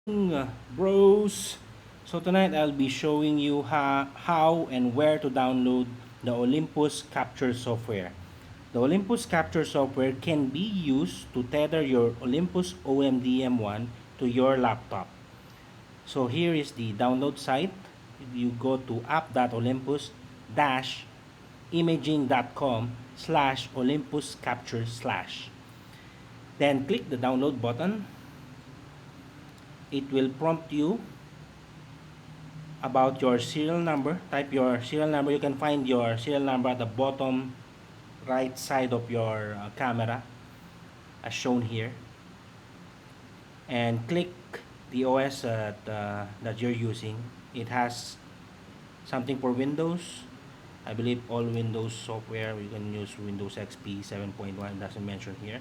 Bros. So tonight I'll be showing you how and where to download the Olympus capture software. The Olympus capture software can be used to tether your Olympus OMDM1 to your laptop. So here is the download site. You go to app.olympus-imaging.com/Olympus capture slash. Then click the download button. It will prompt you about your serial number. Type your serial number. You can find your serial number at the bottom right side of your camera as shown here, and click the OS that you're using. It has something for Windows. I believe all Windows software you can use Windows XP 7.1, doesn't mention here,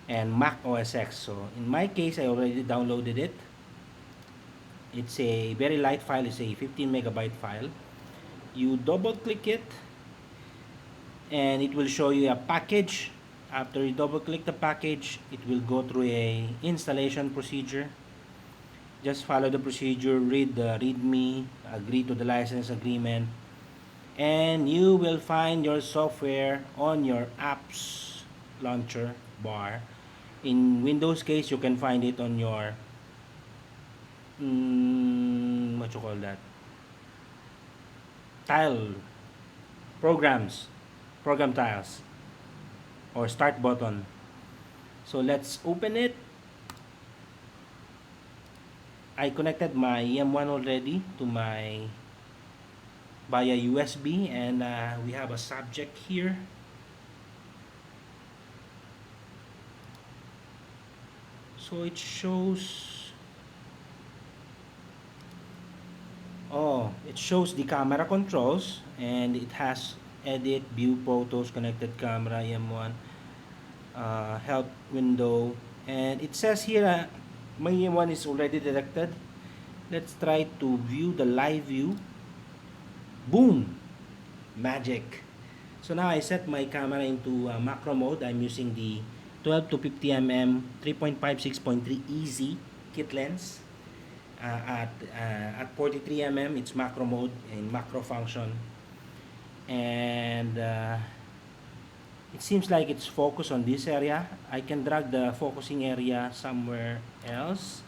and Mac OS X. So in my case I already downloaded it. It's a very light file. It's a 15 megabyte file. You double click it and it will show you a package. After you double click the package, it will go through a installation procedure. Just follow the procedure, read the readme, agree to the license agreement, and you will find your software on your apps launcher bar. In Windows case, you can find it on your what you call that, tile programs, program tiles, or start button. So let's open it. I connected my EM1 already to my via USB, and we have a subject here. So it shows, it shows the camera controls, and it has edit, view photos, connected camera, EM1, help window, and it says here my EM1 is already detected. Let's try to view the live view. Boom! Magic! So now I set my camera into macro mode. I'm using the 12 to 50 mm 3.5 6.3 easy kit lens. At 43 mm it's macro mode in macro function, and it seems like it's focused on this area. I can drag the focusing area somewhere else,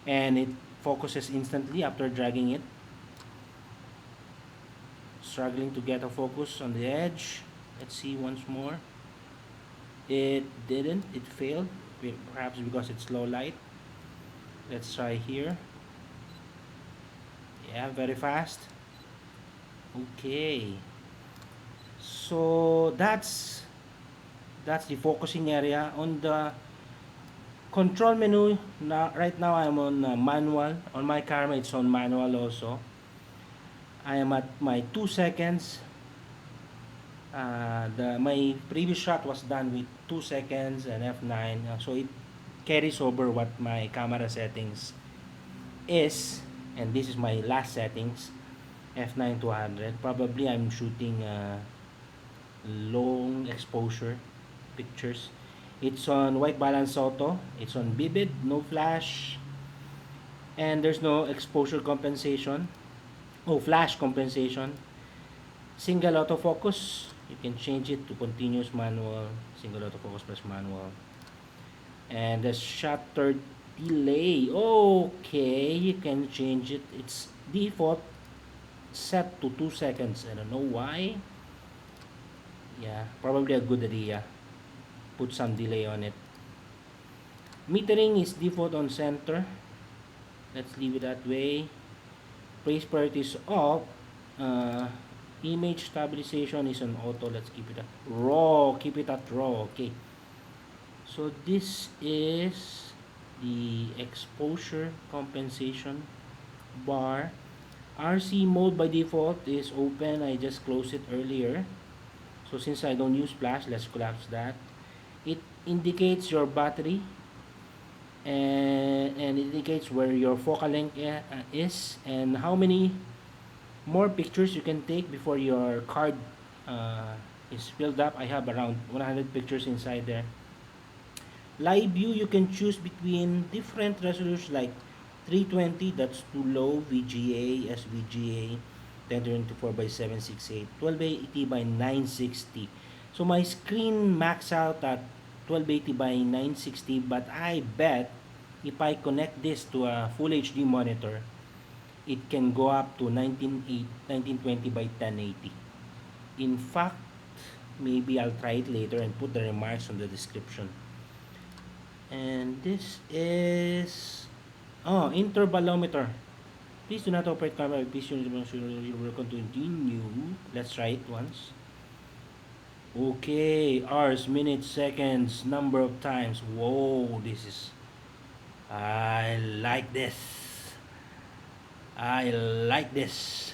and it focuses instantly after dragging it. Struggling to get a focus on the edge. Let's see once more. It didn't. It failed. Perhaps because it's low light. Let's try here. Yeah, very fast. Okay. So that's the focusing area. On the control menu, now right now I'm on manual. On my camera it's on manual also. I am at my 2 seconds. My previous shot was done with 2 seconds and f9, so it carries over what my camera settings is, and this is my last settings, f9 to 100. Probably I'm shooting long exposure pictures. It's on white balance auto, it's on vivid, no flash, and there's no exposure compensation, flash compensation. Single autofocus, you can change it to continuous manual, single autofocus plus manual. And the shutter delay, okay, you can change it. It's default set to 2 seconds. I don't know why. Yeah, probably a good idea. Put some delay on it. Metering is default on center. Let's leave it that way. Place priority is off. Image stabilization is on auto. Let's keep it at raw. Keep it at raw. Okay. So this is the exposure compensation bar. RC mode by default is open. I just closed it earlier. So since I don't use flash, let's collapse that. It indicates your battery, and it indicates where your focal length is and how many more pictures you can take before your card is filled up. I have around 100 pictures inside there. Live view, you can choose between different resolutions like 320, that's too low, VGA, SVGA, 1024 by 768, 1280 by 960. So my screen max out at 1280 by 960, but I bet if I connect this to a full HD monitor, it can go up to 1920 by 1080. In fact, maybe I'll try it later and put the remarks on the description. And this is intervalometer. Please do not operate camera. Please you will continue. Let's try it once. Okay, hours, minutes, seconds, number of times. Whoa, this is. I like this. I like this.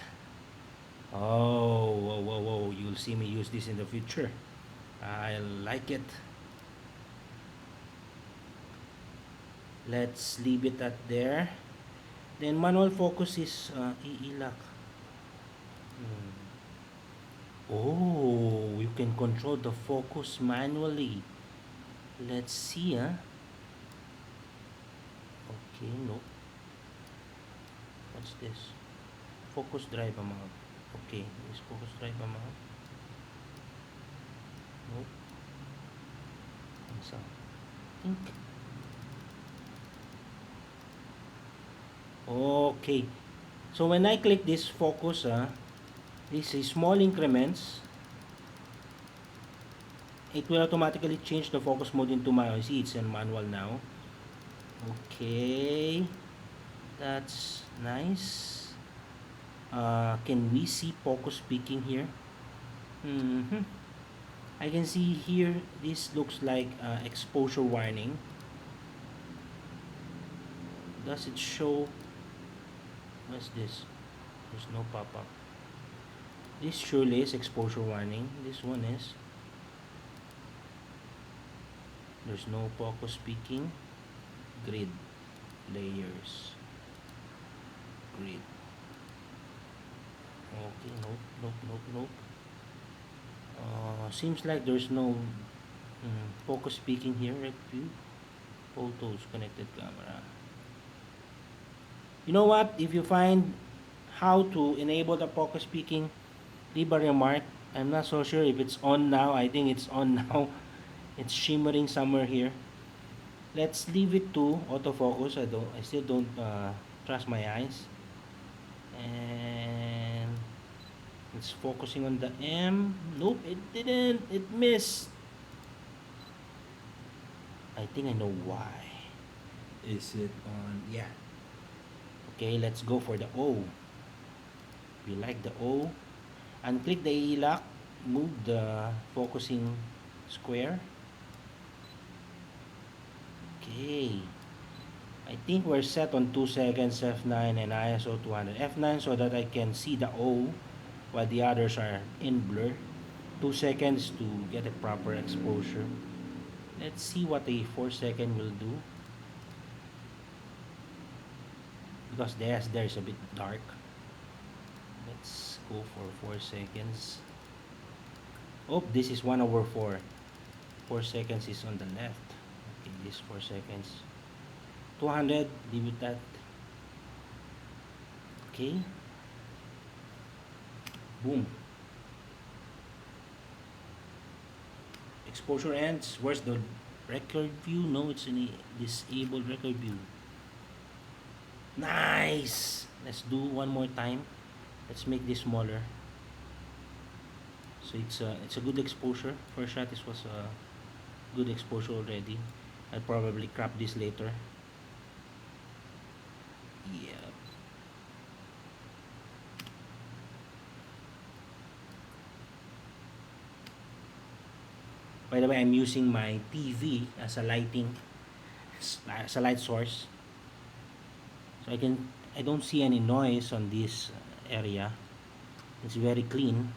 Oh, whoa, whoa, whoa. You'll see me use this in the future. I like it. Let's leave it at there. Then manual focus is iilak. Oh, you can control the focus manually. Let's see, huh? Okay, no. What's this? Focus drive amount. Okay, is focus drive amount? Nope. So, think. Okay. So when I click this focus, this is small increments. It will automatically change the focus mode into manual. See, it's in manual now. Okay, that's nice. Can we see focus peaking here? I can see here, this looks like exposure warning. Does it show? What's this? There's no pop-up. This surely is exposure warning. This one is. There's no focus peaking. Grid. Layers. Grid. Okay, nope. Seems like there's no focus peaking here. Right view. Photos, connected camera. You know what? If you find how to enable the focus peaking, leave a remark. I'm not so sure if it's on now. I think it's on now. It's shimmering somewhere here. Let's leave it to autofocus. I still don't trust my eyes. And it's focusing on the M. Nope, it didn't. It missed. I think I know why. Is it on? Yeah. Okay, let's go for the O. We like the O. And click the lock. Move the focusing square. Okay. I think we're set on 2 seconds, F9 and ISO 200. F9 so that I can see the O while the others are in blur. 2 seconds to get a proper exposure. Let's see what a 4-second will do. Because there's a bit dark. Let's go for 4 seconds. Oh, this is 1/4. 4 seconds is on the left. Okay, this 4 seconds. 200, leave it that. Okay. Boom. Exposure ends. Where's the record view? No, it's in a disabled record view. Nice. Let's do one more time. Let's make this smaller. So it's a good exposure. First shot, this was a good exposure already. I'll probably crop this later. Yeah. By the way, I'm using my TV as a light source. So I don't see any noise on this area. It's very clean.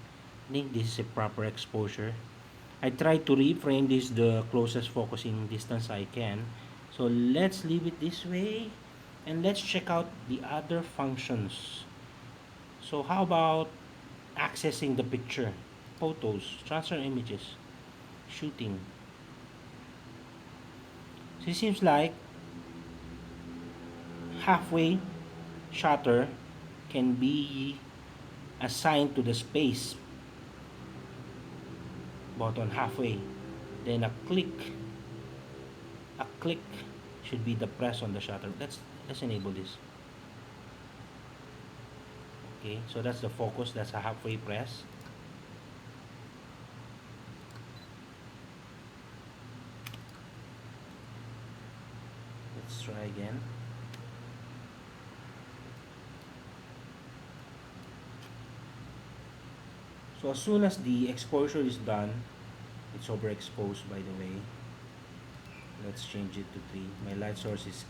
I think this is a proper exposure. I try to reframe this the closest focusing distance I can. So let's leave it this way and let's check out the other functions. So how about accessing the picture, photos, transfer images, shooting? So it seems like halfway shutter can be assigned to the space button halfway. Then a click should be the press on the shutter. Let's enable this. Okay, so that's the focus. That's a halfway press. Let's try again. So as soon as the exposure is done, it's overexposed by the way. Let's change it to 3. My light source is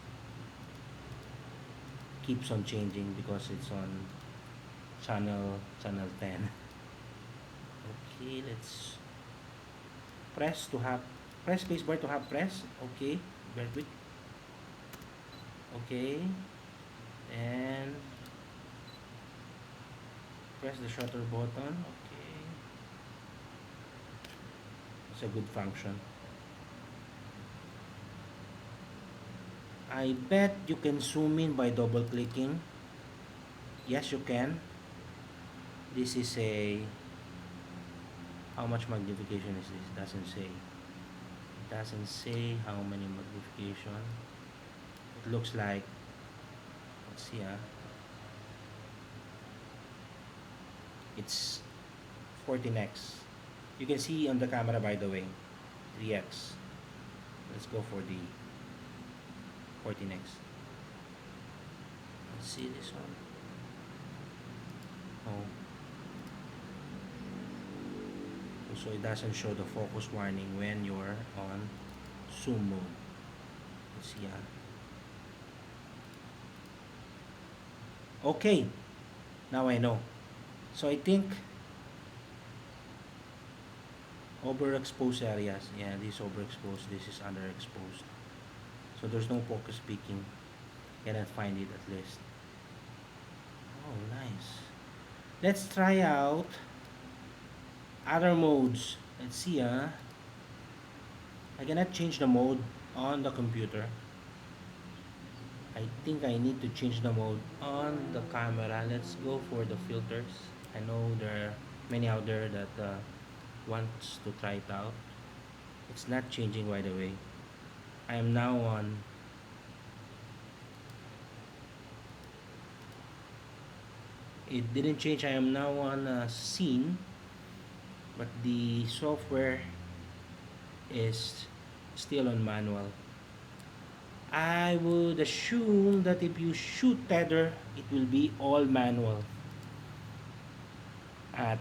keeps on changing because it's on channel 10. Okay, let's press spacebar to have press. Okay, very quick. Okay, and press the shutter button. Okay, it's a good function. I bet you can zoom in by double clicking. Yes, you can. This is a, how much magnification is this? Doesn't say. It doesn't say how many magnification. It looks like, let's see, it's 14x. You can see on the camera, by the way, 3x. Let's go for the 14x. Let's see this one. Oh, so it doesn't show the focus warning when you're on zoom mode. Let's see. Okay, now I know. So I think overexposed areas. Yeah, this overexposed. This is underexposed. So there's no focus peaking. Cannot find it at least. Oh, nice. Let's try out other modes. Let's see. I cannot change the mode on the computer. I think I need to change the mode on the camera. Let's go for the filters. I know there are many out there that wants to try it out. It's not changing, by the way. I am now on, it didn't change. I am now on scene, but the software is still on manual. I would assume that if you shoot tether, it will be all manual. At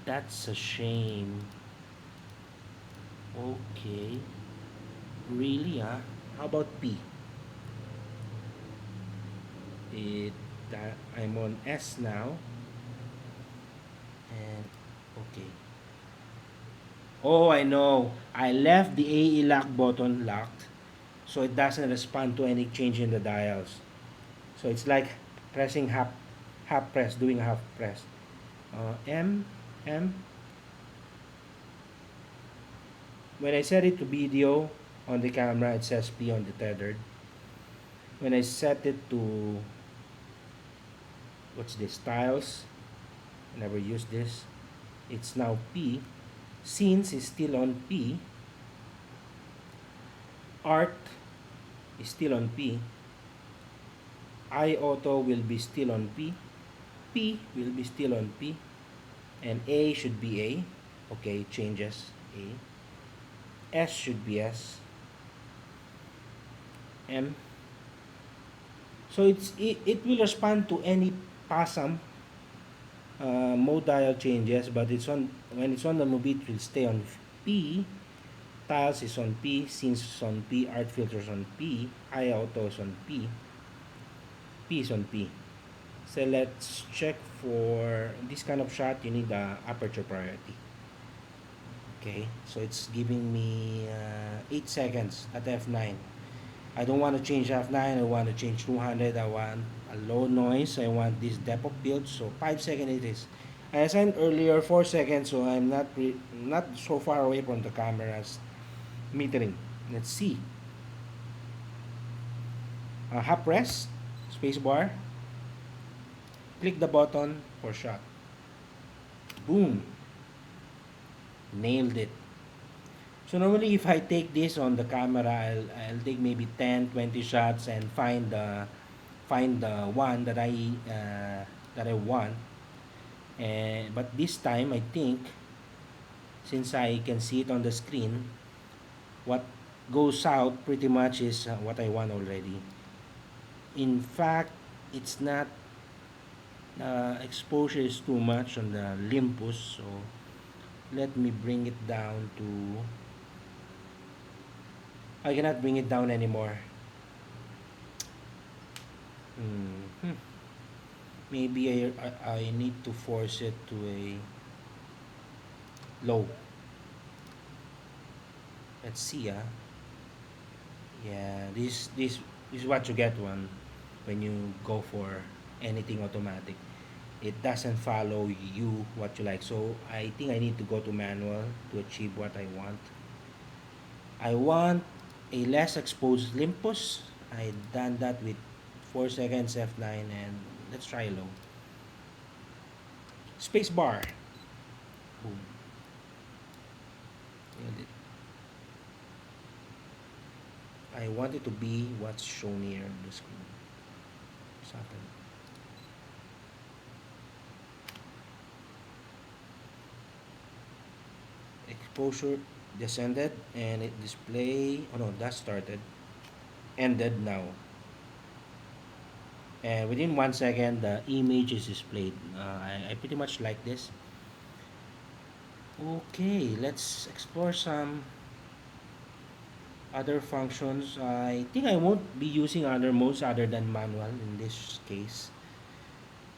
That's a shame. Okay. Really, huh? How about P? I'm on S now. And okay. Oh, I know. I left the AE lock button locked, so it doesn't respond to any change in the dials. So it's like pressing half press, doing a half press. M, M. When I set it to video on the camera, it says P on the tethered. When I set it to, what's this, styles, I never use this, it's now P. Scenes is still on P. Art is still on P. iAuto will be still on P. P will be still on P. And A should be A. Okay, changes A. S should be S. M. So it will respond to any PASM mode dial changes, but when it's on the movie, it will stay on P. Tiles is on P, scenes is on P, art filters on P, iAuto is on P. P is on P. So let's check for this kind of shot. You need the aperture priority. Okay, so it's giving me 8 seconds at f9. I don't want to change f9. I want to change 200. I want a low noise. I want this depth of field. So 5 seconds it is. I assigned earlier 4 seconds, so I'm not so far away from the camera's metering. Let's see. Half press, space bar, click the button for shot. Boom, nailed it. So normally if I take this on the camera, I'll take maybe 10, 20 shots and find the one that I want. And but this time I think, since I can see it on the screen, what goes out pretty much is what I want already. In fact, it's not, exposure is too much on the Olympus, so let me bring it down to, I cannot bring it down anymore. Hmm. Maybe I need to force it to a low. Let's see. Yeah, this is what you get when you go for anything automatic. It doesn't follow you what you like. So I think I need to go to manual to achieve what I want. I want a less exposed Olympus. I done that with 4 seconds F9, and let's try low. Space bar. Boom. Nailed it. I want it to be what's shown here on the screen. Something. Exposure descended and it display, oh no, that started, ended now. And within 1 second the image is displayed. I pretty much like this. Okay, let's explore some other functions. I think I won't be using other modes other than manual in this case,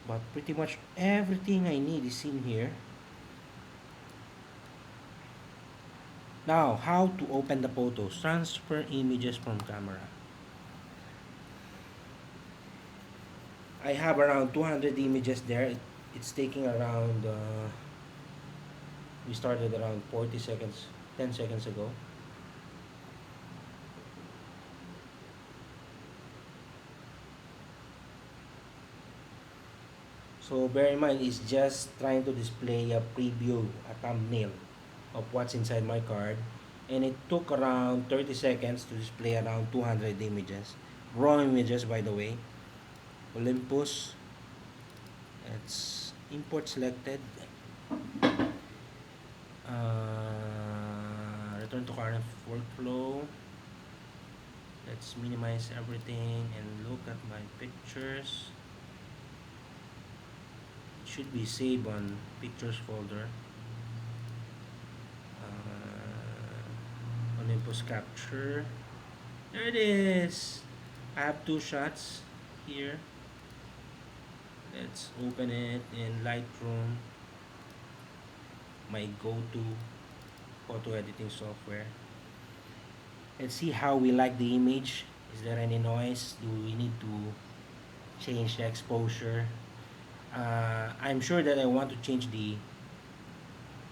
but pretty much everything I need is in here. Now, how to open the photos? Transfer images from camera. I have around 200 images there. It's taking around, we started around 40 seconds, 10 seconds ago. So bear in mind, it's just trying to display a preview, a thumbnail of what's inside my card. And it took around 30 seconds to display around 200 images. Raw images, by the way. Olympus. It's import selected. Return to current workflow. Let's minimize everything and look at my pictures. It should be saved on pictures folder. Olympus capture. There it is. I have two shots here. Let's open it in Lightroom, my go-to photo editing software. Let's see how we like the image. Is there any noise? Do we need to change the exposure? I'm sure that I want to change the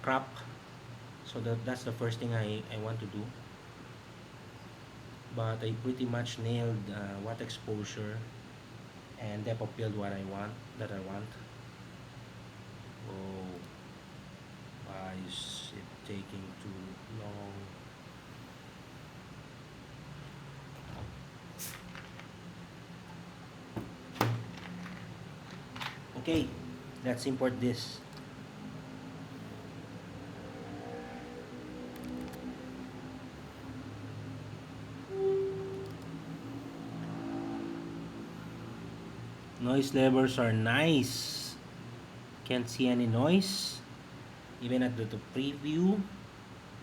crop, so that's the first thing I want to do. But I pretty much nailed what exposure and depth of field that I want. Oh, why is it taking too long? Okay, let's import this. Noise levels are nice. Can't see any noise. Even at the preview.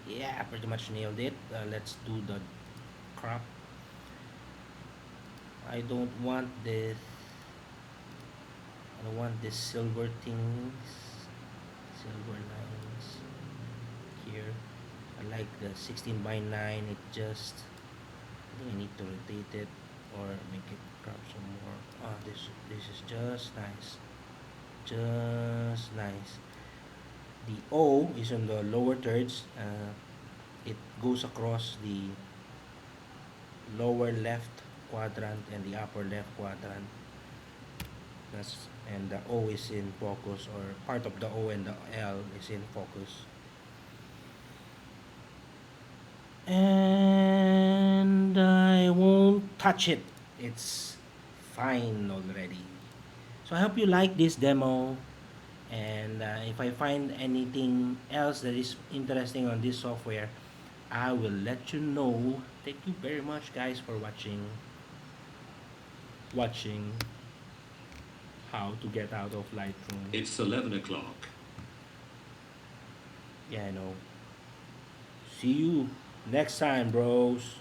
Yeah, pretty much nailed it. Let's do the crop. I don't want this. I don't want this silver things. Silver lines here. I like the 16 by 9. It just, I think I need to rotate it or make it crop some more. This is just nice. Just nice. The O is on the lower thirds. It goes across the lower left quadrant and the upper left quadrant. That's and the O is in focus, or part of the O and the L is in focus. And I won't touch it. It's fine already. So I hope you like this demo. And if I find anything else that is interesting on this software, I will let you know. Thank you very much, guys, for watching how to get out of Lightroom. It's 11 o'clock. Yeah, I know. See you next time, bros.